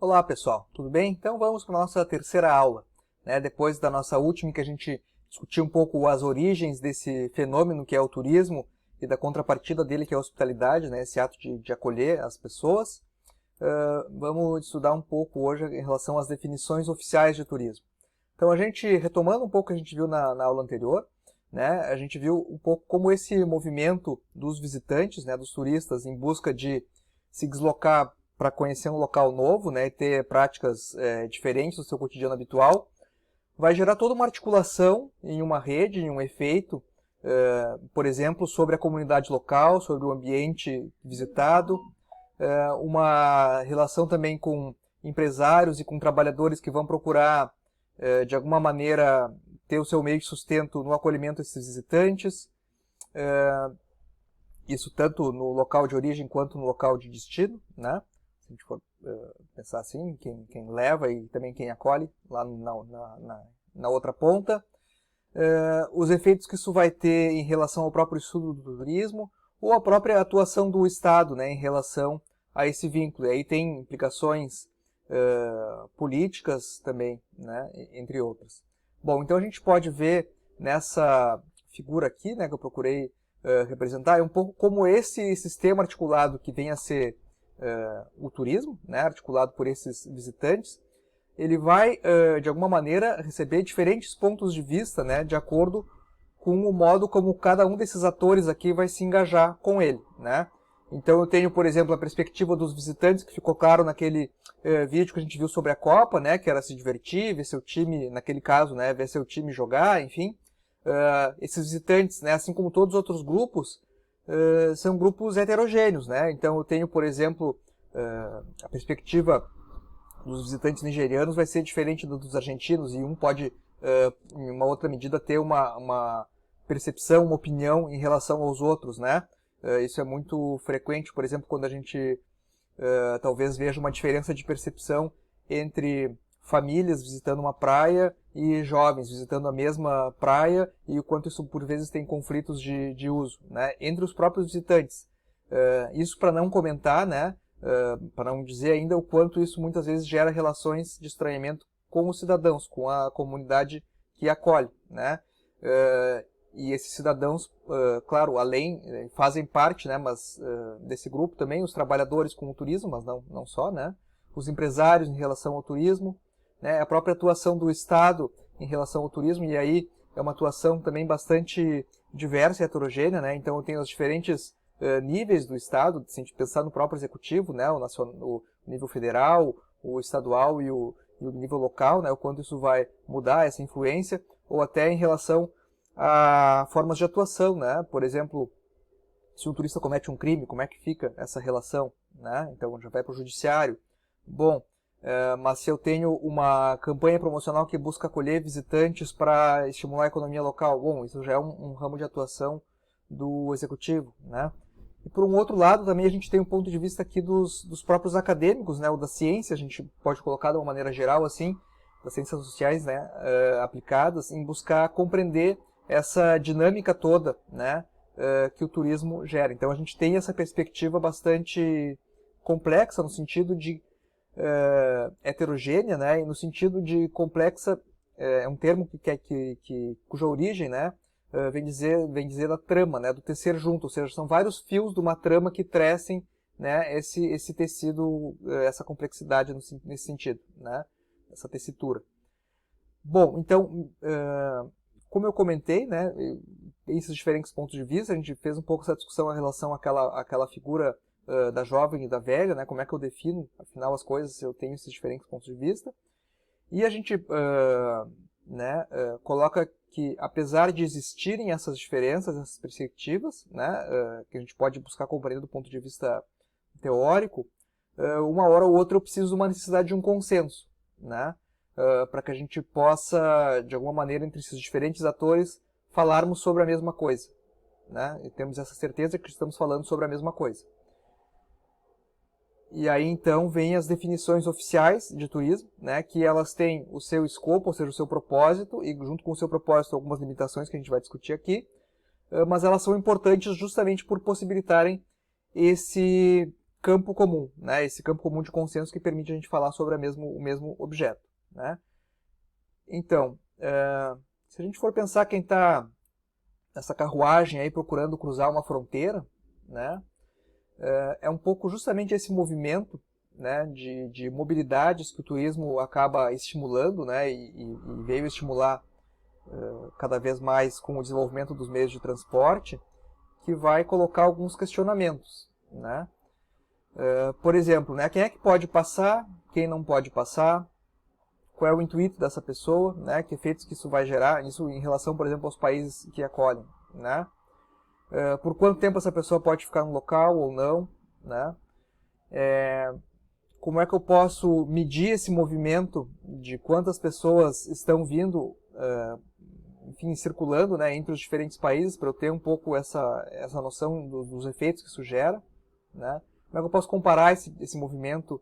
Olá pessoal, tudo bem? Então vamos para a nossa terceira aula, né? Depois da nossa última que a gente discutiu um pouco as origens desse fenômeno que é o turismo e da contrapartida dele que é a hospitalidade, né? Esse ato de acolher as pessoas. Vamos estudar um pouco hoje em relação às definições oficiais de turismo. Então a gente, retomando um pouco o que a gente viu na aula anterior, né? A gente viu um pouco como esse movimento dos visitantes, né? Dos turistas em busca de se deslocar para conhecer um local novo, né, e ter práticas diferentes do seu cotidiano habitual, vai gerar toda uma articulação em uma rede, em um efeito, por exemplo, sobre a comunidade local, sobre o ambiente visitado, uma relação também com empresários e com trabalhadores que vão procurar, de alguma maneira, ter o seu meio de sustento no acolhimento desses visitantes, isso tanto no local de origem quanto no local de destino, né? Se a gente for pensar assim, quem leva e também quem acolhe lá na outra ponta. Os efeitos que isso vai ter em relação ao próprio estudo do turismo ou a própria atuação do Estado, né, em relação a esse vínculo. E aí tem implicações políticas também, né, entre outras. Bom, então a gente pode ver nessa figura aqui, né, que eu procurei representar, um pouco como esse sistema articulado que vem a ser o turismo, né, articulado por esses visitantes, ele vai, de alguma maneira, receber diferentes pontos de vista, né, de acordo com o modo como cada um desses atores aqui vai se engajar com ele, né. Então eu tenho, por exemplo, a perspectiva dos visitantes, que ficou claro naquele vídeo que a gente viu sobre a Copa, né, que era se divertir, ver seu time, naquele caso, né, ver seu time jogar, enfim. Esses visitantes, né, assim como todos os outros grupos, são grupos heterogêneos, né? Então eu tenho, por exemplo, a perspectiva dos visitantes nigerianos vai ser diferente dos argentinos e um pode, em uma outra medida, ter uma percepção, uma opinião em relação aos outros, né? Isso é muito frequente, por exemplo, quando a gente talvez veja uma diferença de percepção entre famílias visitando uma praia e jovens visitando a mesma praia e o quanto isso por vezes tem conflitos de uso, né, entre os próprios visitantes. Isso para não comentar, né, para não dizer ainda o quanto isso muitas vezes gera relações de estranhamento com os cidadãos, com a comunidade que acolhe, né. E esses cidadãos, claro, além, fazem parte, né, mas desse grupo também, os trabalhadores com o turismo, mas não só, né, os empresários em relação ao turismo, né, a própria atuação do Estado em relação ao turismo, e aí é uma atuação também bastante diversa e heterogênea, né, então eu tenho os diferentes níveis do Estado, se a gente pensar no próprio executivo, né, o nível federal, o estadual e o nível local, né, o quanto isso vai mudar essa influência, ou até em relação a formas de atuação, né, por exemplo, se um turista comete um crime, como é que fica essa relação, né, então já vai para o judiciário. Bom, mas se eu tenho uma campanha promocional que busca acolher visitantes para estimular a economia local, bom, isso já é um ramo de atuação do executivo, né? E por um outro lado, também a gente tem um ponto de vista aqui dos próprios acadêmicos, né? O da ciência, a gente pode colocar de uma maneira geral, assim, das ciências sociais, né? Aplicadas em buscar compreender essa dinâmica toda, né? Que o turismo gera. Então a gente tem essa perspectiva bastante complexa no sentido de heterogênea, né, e no sentido de complexa, é um termo cuja origem, né, vem dizer da trama, né, do tecer junto, ou seja, são vários fios de uma trama que tecem, né, esse tecido, essa complexidade nesse sentido, né, essa tessitura. Bom, então, como eu comentei, né, esses diferentes pontos de vista, a gente fez um pouco essa discussão em relação àquela figura da jovem e da velha, né? Como é que eu defino, afinal, as coisas se eu tenho esses diferentes pontos de vista. E a gente né, coloca que, apesar de existirem essas diferenças, essas perspectivas, né, que a gente pode buscar compreender do ponto de vista teórico, uma hora ou outra eu preciso de uma necessidade de um consenso, né, para que a gente possa, de alguma maneira, entre esses diferentes atores, falarmos sobre a mesma coisa, né, e temos essa certeza que estamos falando sobre a mesma coisa. E aí, então, vem as definições oficiais de turismo, né, que elas têm o seu escopo, ou seja, o seu propósito, e junto com o seu propósito algumas limitações que a gente vai discutir aqui, mas elas são importantes justamente por possibilitarem esse campo comum, né? Esse campo comum de consenso que permite a gente falar sobre o mesmo objeto, né? Então, se a gente for pensar quem está nessa carruagem aí procurando cruzar uma fronteira, né? É um pouco justamente esse movimento, né, de mobilidades que o turismo acaba estimulando, né, e veio estimular cada vez mais com o desenvolvimento dos meios de transporte, que vai colocar alguns questionamentos, né? Por exemplo, né, quem é que pode passar, quem não pode passar, qual é o intuito dessa pessoa, né, que efeitos que isso vai gerar, isso em relação, por exemplo, aos países que acolhem, né? Por quanto tempo essa pessoa pode ficar no local ou não, né? Como é que eu posso medir esse movimento de quantas pessoas estão vindo, enfim, circulando, né, entre os diferentes países, para eu ter um pouco essa noção dos efeitos que isso gera, né? Como é que eu posso comparar esse movimento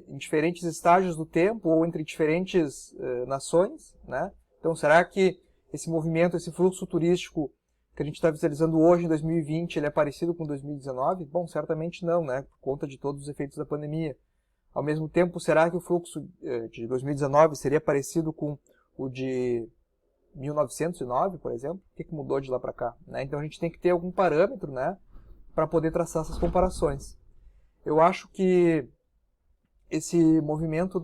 em diferentes estágios do tempo ou entre diferentes nações, né? Então, será que esse movimento, esse fluxo turístico que a gente está visualizando hoje em 2020, ele é parecido com 2019? Bom, certamente não, né? Por conta de todos os efeitos da pandemia. Ao mesmo tempo, será que o fluxo de 2019 seria parecido com o de 1909, por exemplo? O que mudou de lá para cá, né? Então a gente tem que ter algum parâmetro, né, para poder traçar essas comparações. Eu acho que esse movimento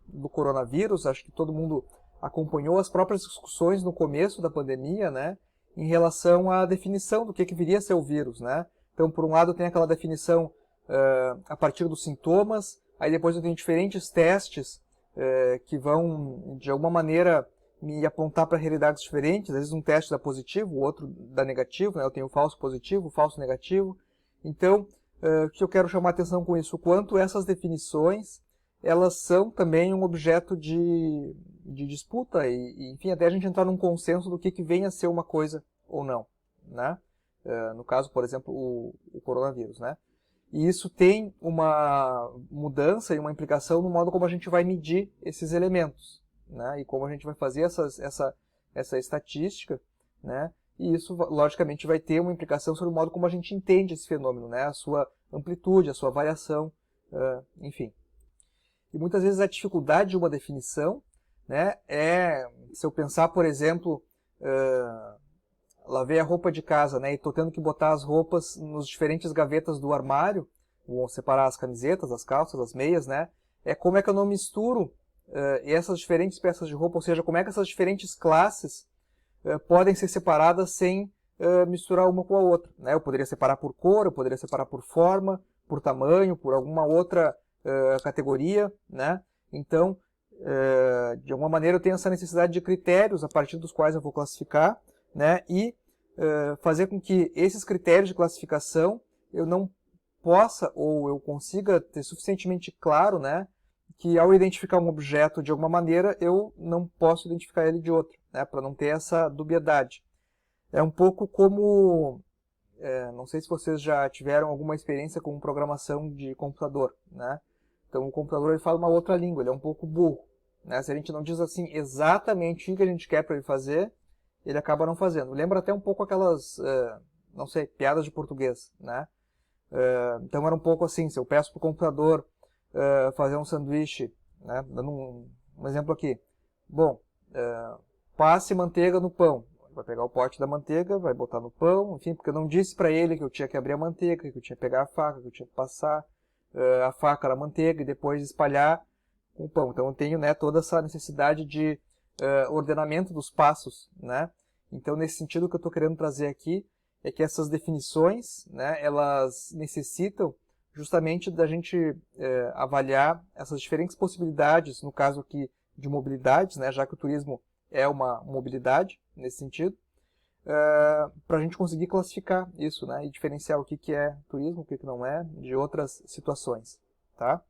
do coronavírus, acho que todo mundo acompanhou as próprias discussões no começo da pandemia, né, em relação à definição do que viria a ser o vírus, né? Então, por um lado, tem aquela definição a partir dos sintomas, aí depois eu tenho diferentes testes que vão, de alguma maneira, me apontar para realidades diferentes. Às vezes um teste dá positivo, o outro dá negativo, né? Eu tenho falso positivo, falso negativo. Então, o que eu quero chamar a atenção com isso? O quanto essas definições, elas são também um objeto de disputa e, enfim, até a gente entrar num consenso do que vem a ser uma coisa ou não, né? No caso, por exemplo, o coronavírus, né? E isso tem uma mudança e uma implicação no modo como a gente vai medir esses elementos, né? E como a gente vai fazer essa estatística, né? E isso, logicamente, vai ter uma implicação sobre o modo como a gente entende esse fenômeno, né? A sua amplitude, a sua variação, enfim. E muitas vezes a dificuldade de uma definição, né, se eu pensar, por exemplo, lavei a roupa de casa, né, e estou tendo que botar as roupas nos diferentes gavetas do armário, vou separar as camisetas, as calças, as meias, né, como é que eu não misturo essas diferentes peças de roupa, ou seja, como é que essas diferentes classes podem ser separadas sem misturar uma com a outra, né? Eu poderia separar por cor, eu poderia separar por forma, por tamanho, por alguma outra categoria, né? Então, de alguma maneira eu tenho essa necessidade de critérios a partir dos quais eu vou classificar, né? E fazer com que esses critérios de classificação eu não possa ou eu consiga ter suficientemente claro, né, que ao identificar um objeto de alguma maneira eu não posso identificar ele de outra, né, para não ter essa dubiedade. É um pouco como, não sei se vocês já tiveram alguma experiência com programação de computador, né? Então o computador ele fala uma outra língua, ele é um pouco burro, né? Se a gente não diz assim exatamente o que a gente quer para ele fazer, ele acaba não fazendo. Lembra até um pouco aquelas, não sei, piadas de português, né? Então era um pouco assim, se eu peço para o computador fazer um sanduíche, né? Dando um exemplo aqui. Bom, passe manteiga no pão. Vai pegar o pote da manteiga, vai botar no pão, enfim, porque eu não disse para ele que eu tinha que abrir a manteiga, que eu tinha que pegar a faca, que eu tinha que passar a faca na manteiga e depois espalhar com o pão. Então eu tenho, né, toda essa necessidade de ordenamento dos passos, né? Então nesse sentido o que eu estou querendo trazer aqui é que essas definições, né, elas necessitam justamente da gente avaliar essas diferentes possibilidades, no caso aqui de mobilidades, né, já que o turismo é uma mobilidade nesse sentido, para a gente conseguir classificar isso, né, e diferenciar o que é turismo, o que não é, de outras situações, tá?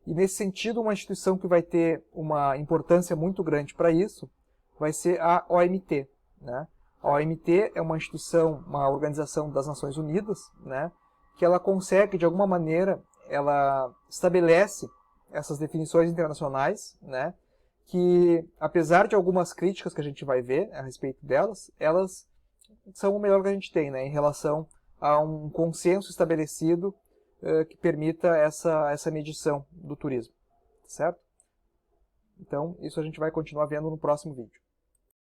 E nesse sentido, uma instituição que vai ter uma importância muito grande para isso vai ser a OMT, né? A OMT é uma instituição, uma organização das Nações Unidas, né, que ela consegue, de alguma maneira, ela estabelece essas definições internacionais, né, que, apesar de algumas críticas que a gente vai ver a respeito delas, elas são o melhor que a gente tem, né, em relação a um consenso estabelecido que permita essa medição do turismo, certo? Então, isso a gente vai continuar vendo no próximo vídeo.